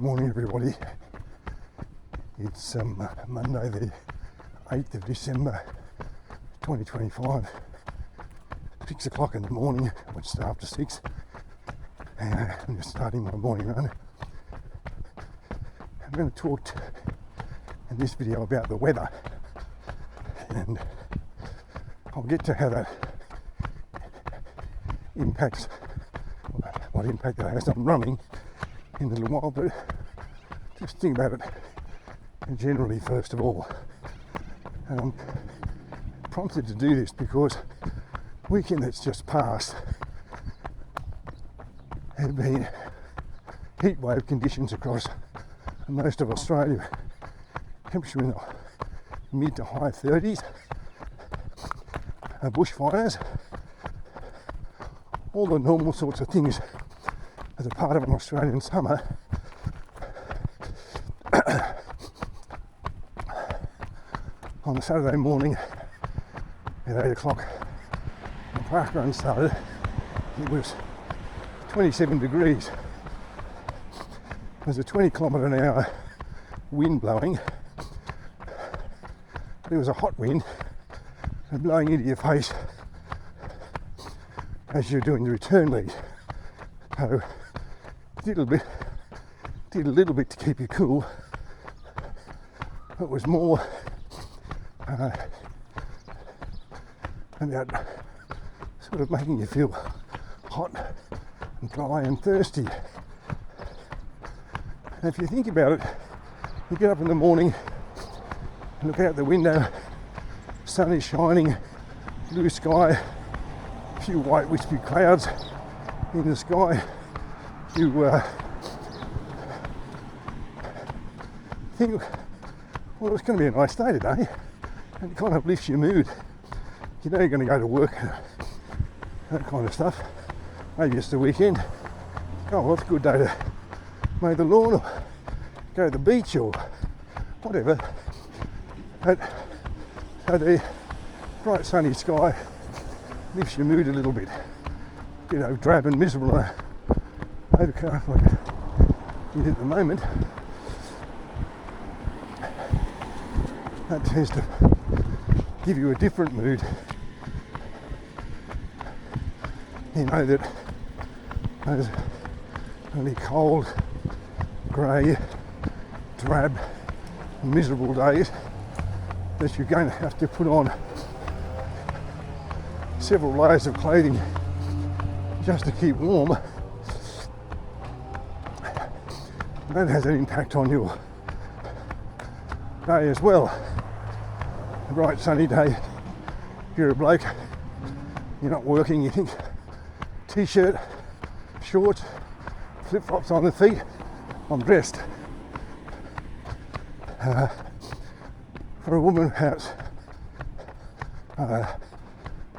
Morning everybody. It's Monday the 8th of December 2025, 6 o'clock in the morning, which is after 6, and I'm just starting my morning run. I'm going to talk in this video about the weather, and I'll get to how that impacts, what impact that has on running in a little while, but just think about it generally first of all. And I'm prompted to do this because weekend that's just passed have been heat wave conditions across most of Australia. Temperature in the mid to high 30s, bushfires, all the normal sorts of things as a part of an Australian summer. On a Saturday morning at 8 o'clock, the park run started. It was 27 degrees. There's a 20 kilometre an hour wind blowing. There was a hot wind blowing into your face as you're doing the return leg. So did a little bit to keep you cool. It was more about sort of making you feel hot and dry and thirsty. And if you think about it, you get up in the morning and look out the window, sun is shining, blue sky, a few white wispy clouds in the sky. You think, well, it's going to be a nice day today, and it kind of lifts your mood. You know you're going to go to work, that kind of stuff. Maybe it's the weekend. Oh, well, it's a good day to mow the lawn or go to the beach or whatever. But so the bright sunny sky lifts your mood a little bit. You know, drab and miserable and overcast like it is at the moment. That tends to give you a different mood. You know that those really cold, grey, drab, miserable days that you're going to have to put on several layers of clothing just to keep warm. That has an impact on your day as well. A bright sunny day, if you're a bloke, you're not working, you think t-shirt, shorts, flip-flops on the feet, I'm dressed. For a woman perhaps a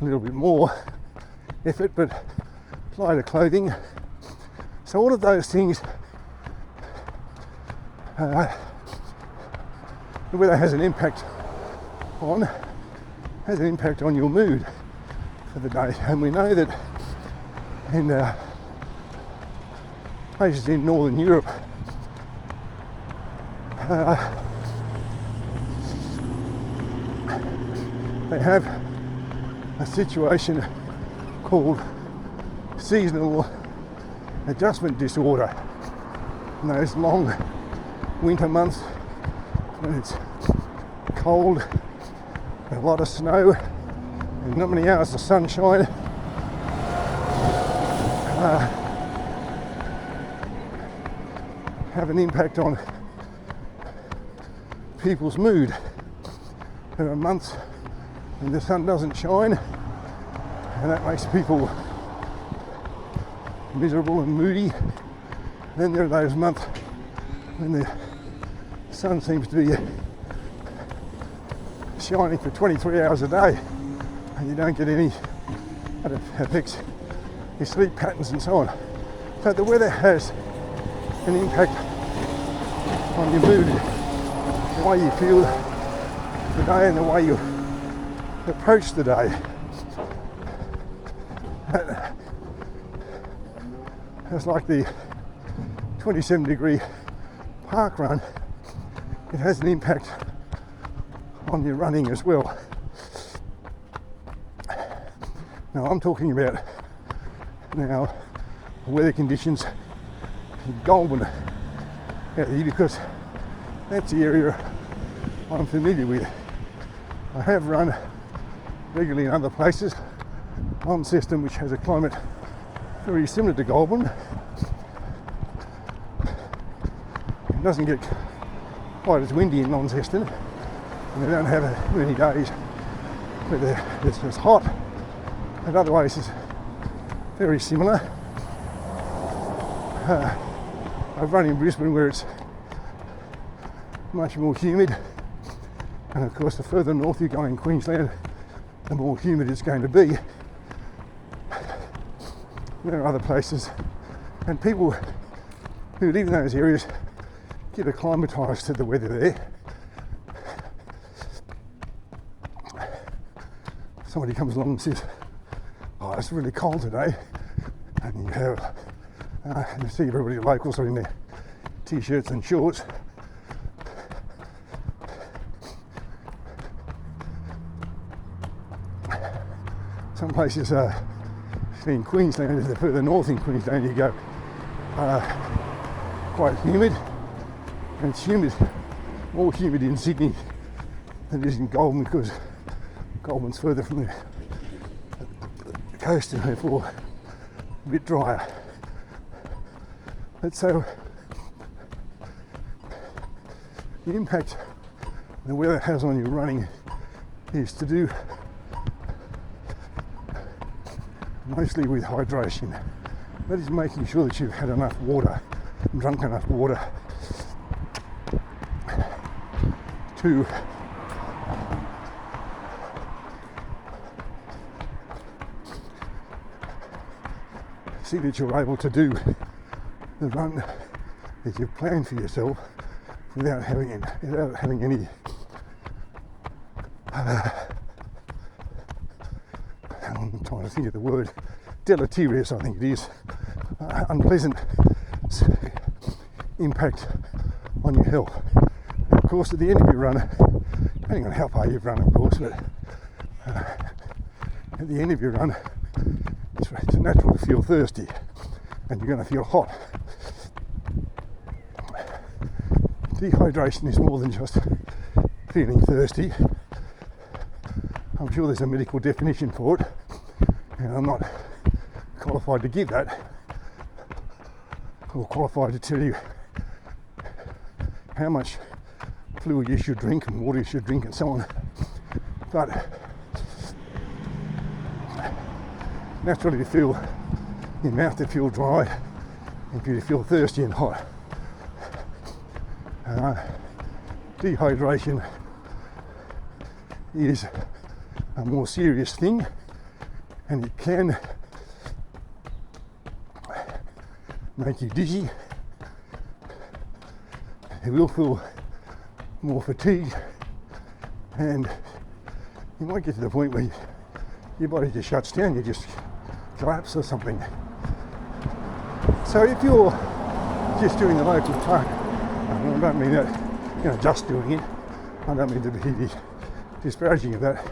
little bit more effort, but lighter clothing. So all of those things, the weather has an impact on your mood for the day. And we know that in places in Northern Europe, they have a situation called seasonal adjustment disorder. In those long winter months when it's cold, a lot of snow, and not many hours of sunshine, have an impact on people's mood. There are months when the sun doesn't shine, and that makes people miserable and moody. Then there are those months when the sun seems to be shining for 23 hours a day and you don't get any, that affects your sleep patterns and so on. So the weather has an impact on your mood, the way you feel the day and the way you approach the day. It's like the 27 degree park run, it has an impact on your running as well. Now I'm talking about now weather conditions in Goulburn out here, because that's the area I'm familiar with. I have run regularly in other places on Ceston, which has a climate very similar to Goulburn. It doesn't get quite as windy in Launceston, and they don't have many days where it's just hot, but otherwise it's very similar. I've run in Brisbane where it's much more humid, and of course the further north you go in Queensland, the more humid it's going to be. There are other places, and people who live in those areas get acclimatised to the weather there. Somebody comes along and says, "Oh, it's really cold today," and you have you see everybody locals are in their t-shirts and shorts. Some places in Queensland, the further north in Queensland you go, quite humid, and it's humid, more humid in Sydney than it is in Goulburn, because Goulburn's further from the coast and therefore a bit drier. But so the impact the weather has on your running is to do mostly with hydration. That is making sure that you've had enough water and drunk enough water to see that you're able to do the run that you've planned for yourself without having any I'm trying to think of the word, deleterious, I think it is, unpleasant impact on your health. And of course, at the end of your run, depending on how far you've run, of course, but at the end of your run, it's natural to feel thirsty, and you're going to feel hot. Dehydration is more than just feeling thirsty. I'm sure there's a medical definition for it, and I'm not qualified to give that, or qualified to tell you how much fluid you should drink and water you should drink and so on. But naturally you feel your mouth to feel dry and you feel thirsty and hot. Dehydration is a more serious thing, and it can make you dizzy. You will feel more fatigued, and you might get to the point where your body just shuts down, you just collapse or something. So if you're just doing the local park, I don't mean that, just doing it, I don't mean to be disparaging of that.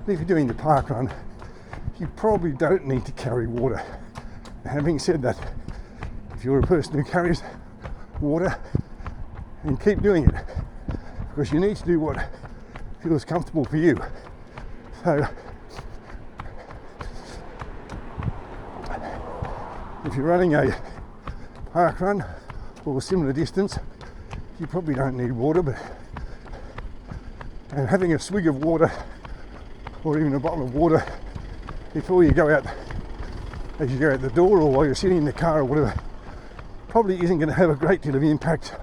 If you're doing the park run, you probably don't need to carry water. Having said that, if you're a person who carries water, then keep doing it, because you need to do what feels comfortable for you. So if you're running a park run or a similar distance, you probably don't need water, but having a swig of water or even a bottle of water before you go out, as you go out the door or while you're sitting in the car or whatever, probably isn't going to have a great deal of impact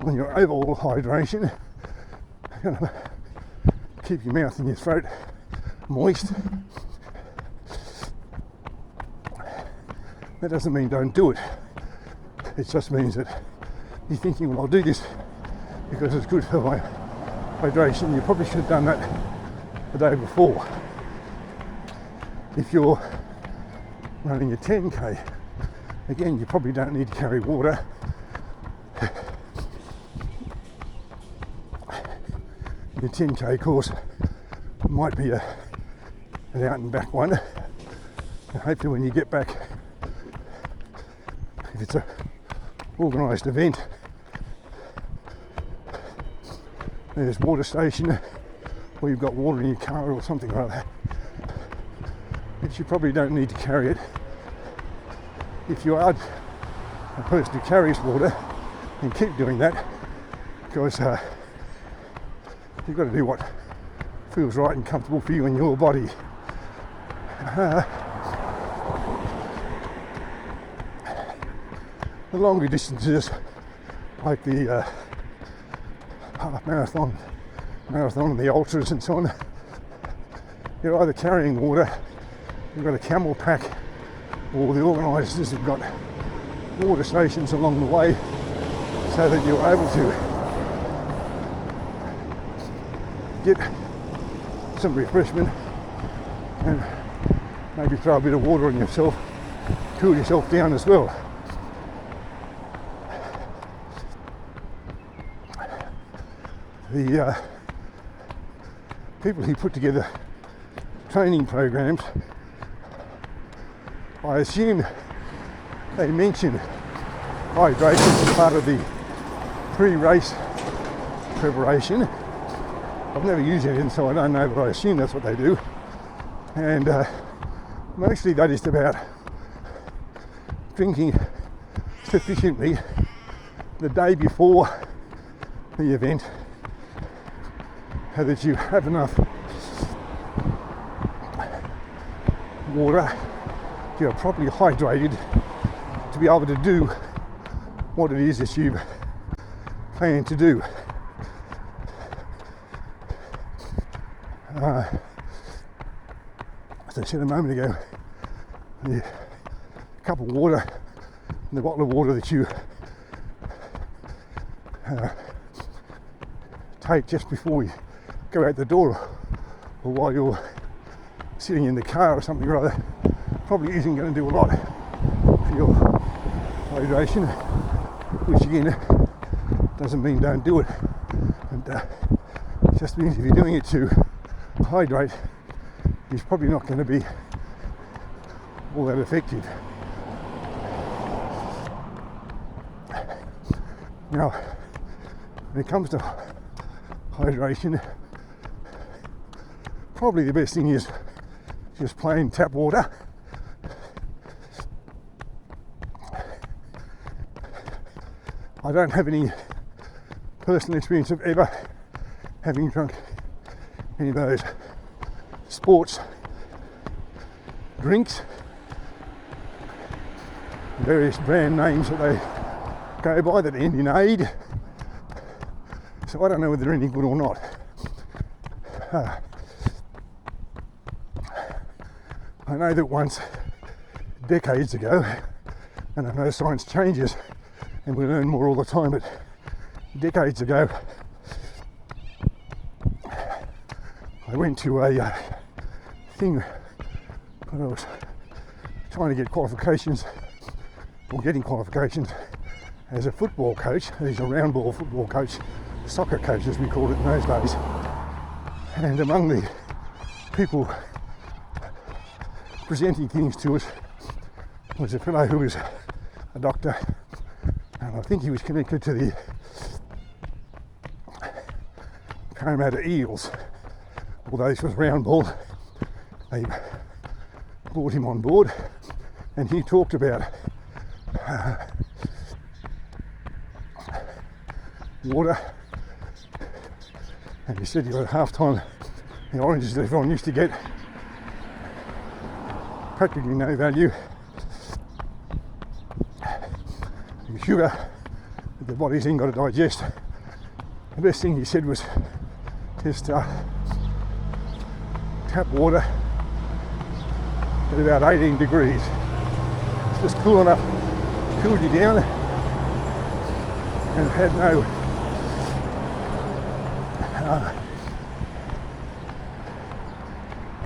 on your overall hydration. It's going to keep your mouth and your throat moist. That doesn't mean don't do it. It just means that you're thinking, well, I'll do this because it's good for my hydration. You probably should have done that the day before. If you're running a 10k, again, you probably don't need to carry water. your 10k course might be an out and back one. And hopefully when you get back, if it's a organised event, there's water station, or you've got water in your car or something like that. But you probably don't need to carry it. If you are a person who carries water, then keep doing that, because you've got to do what feels right and comfortable for you and your body. The longer distances, like the half marathon and the ultras and so on, you're either carrying water, you've got a camel pack, or the organisers have got water stations along the way so that you're able to get some refreshment and maybe throw a bit of water on yourself, cool yourself down as well. The people who put together training programs, I assume they mention hydration as part of the pre-race preparation. I've never used it, so I don't know, but I assume that's what they do. And mostly that is about drinking sufficiently the day before the event, so that you have enough water, you're properly hydrated to be able to do what it is that you plan to do. As I said a moment ago, the cup of water and the bottle of water that you take just before you go out the door, or while you're sitting in the car or something or other, probably isn't going to do a lot for your hydration, which again doesn't mean don't do it, and it just means if you're doing it to hydrate, it's probably not going to be all that effective. Now, when it comes to hydration, probably the best thing is just plain tap water. I don't have any personal experience of ever having drunk any of those sports drinks, various brand names that they go by that end in aid. So I don't know whether they're any good or not. I know that once, decades ago, and I know science changes and we learn more all the time, but decades ago I went to a thing when I was trying to get qualifications, or getting qualifications as a football coach. He's a round ball football coach, soccer coach as we called it in those days. And among the people presenting things to us was a fellow who was a doctor, and I think he was connected to the Parramatta Eels, although this was round ball. They brought him on board and he talked about water, and he said at half time the oranges that everyone used to get, practically no value, the sugar that the body's then got to digest. The best thing he said was just tap water at about 18 degrees. It's just cool enough, cooled you down, and had no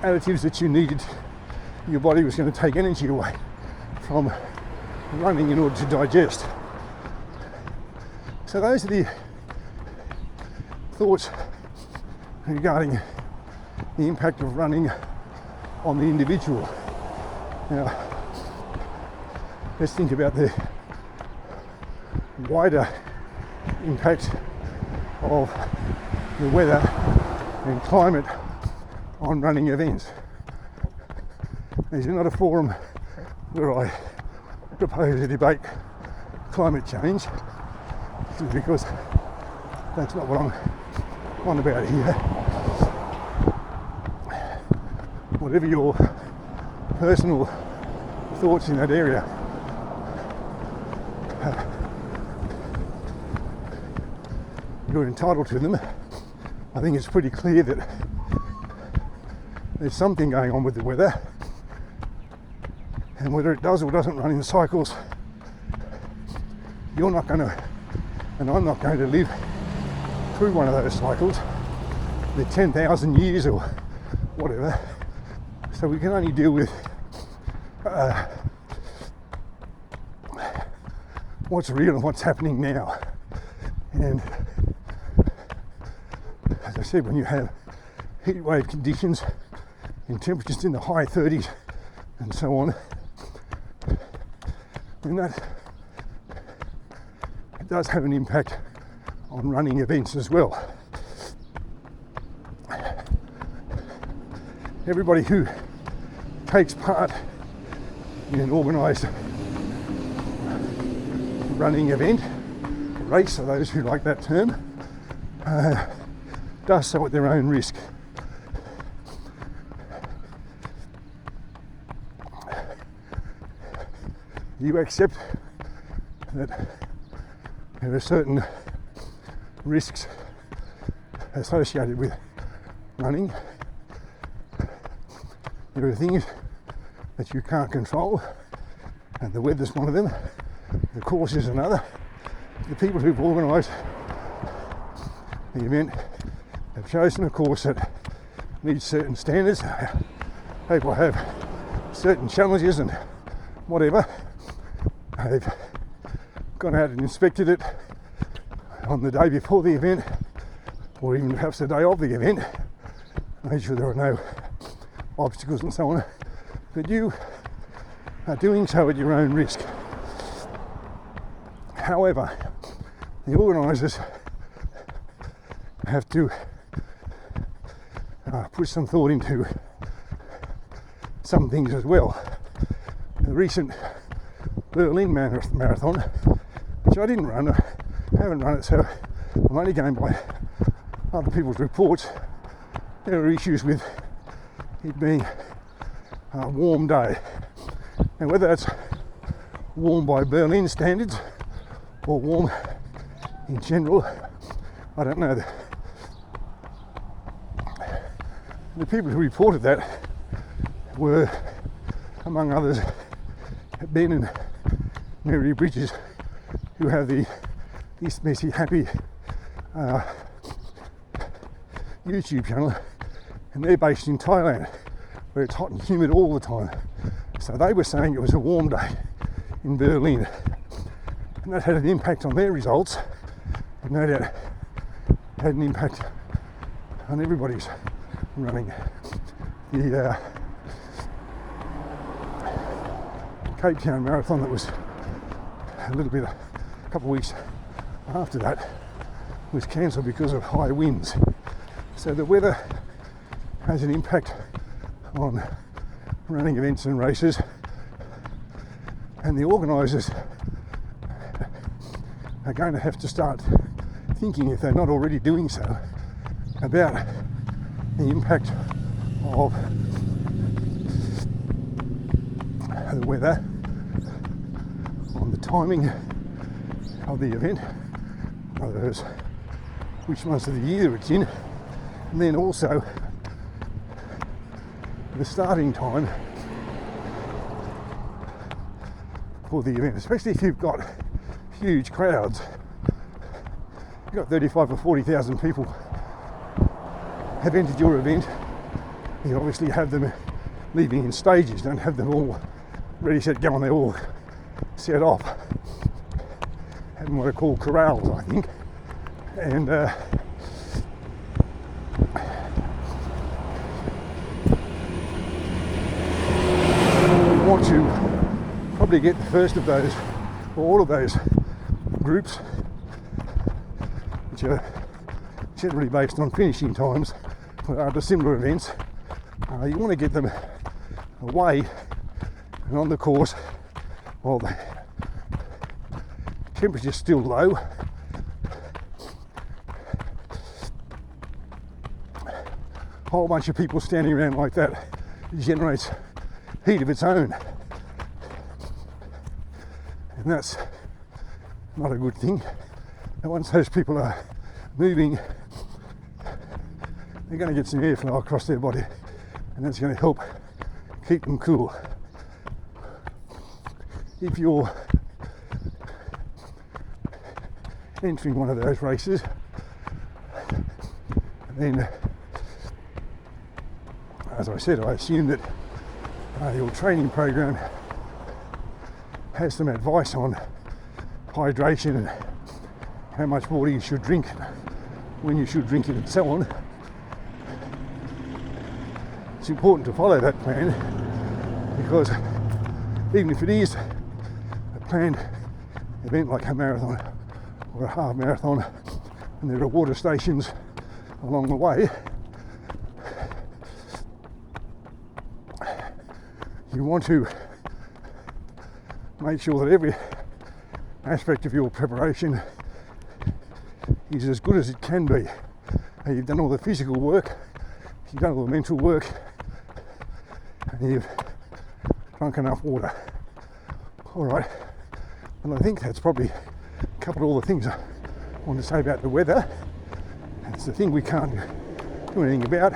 additives that you needed. Your body was going to take energy away from running in order to digest. So those are the thoughts regarding the impact of running on the individual. Now, let's think about the wider impact of the weather and climate on running events. This is not a forum where I propose to debate climate change, because that's not what I'm on about here. Whatever your personal thoughts in that area, you're entitled to them. I think it's pretty clear that there's something going on with the weather, and whether it does or doesn't run in cycles, you're not going to, and I'm not going to live through one of those cycles, the 10,000 years or whatever. So we can only deal with what's real and what's happening now. And as I said, when you have heat wave conditions and temperatures in the high 30s and so on, then that it does have an impact on running events as well. Everybody who takes part in an organised running event, race, for those who like that term, does so at their own risk. You accept that there are certain risks associated with running. There are things that you can't control, and the weather's one of them, the course is another. The people who've organised the event have chosen a course that meets certain standards. People have certain challenges and whatever. They've gone out and inspected it on the day before the event, or even perhaps the day of the event, made sure there are no obstacles and so on. But you are doing so at your own risk. However, the organisers have to put some thought into some things as well. The recent Berlin Marathon, which I didn't run, I haven't run it, so I'm only going by other people's reports. There are issues with it being a warm day, and whether that's warm by Berlin standards or warm in general, I don't know. The people who reported that were, among others, Ben and Mary Bridges, who have the East Messi Happy YouTube channel, and they're based in Thailand, where it's hot and humid all the time. So they were saying it was a warm day in Berlin, and that had an impact on their results, but no doubt had an impact on everybody's running. The Cape Town Marathon, that was a couple of weeks after that, was cancelled because of high winds. So the weather has an impact on running events and races, and the organisers are going to have to start thinking, if they're not already doing so, about the impact of the weather on the timing of the event, in other words, which months of the year it's in, and then also the starting time for the event, especially if you've got huge crowds. You've got 35 or 40,000 people have entered your event. You obviously have them leaving in stages, don't have them all ready, set, go, and they're all set off. Have them what are called corrals, I think. And probably get the first of those, or all of those groups, which are generally based on finishing times after similar events. You want to get them away and on the course while the temperature's still low. A whole bunch of people standing around like that generates heat of its own, and that's not a good thing. And once those people are moving, they're going to get some airflow across their body, and that's going to help keep them cool. If you're entering one of those races, then, as I said, I assume that your training program has some advice on hydration and how much water you should drink, when you should drink it, and so on. It's important to follow that plan, because even if it is a planned event like a marathon or a half marathon, and there are water stations along the way, you want to make sure that every aspect of your preparation is as good as it can be. You've done all the physical work, you've done all the mental work, and you've drunk enough water. All right, and I think that's probably covered all the things I want to say about the weather. It's the thing we can't do anything about,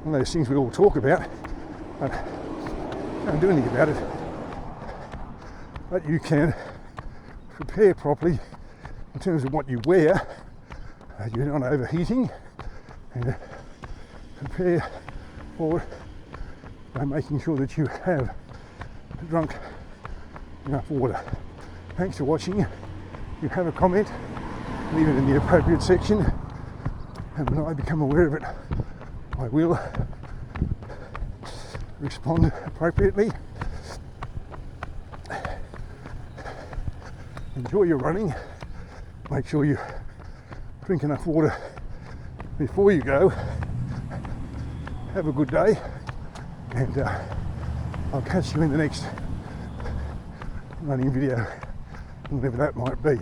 one of those things we all talk about, but can't do anything about it. But you can prepare properly in terms of what you wear. You're not overheating, and prepare for it by making sure that you have drunk enough water. Thanks for watching. If you have a comment, leave it in the appropriate section, and when I become aware of it, I will respond appropriately. Enjoy your running. Make sure you drink enough water before you go. Have a good day, and I'll catch you in the next running video, whatever that might be.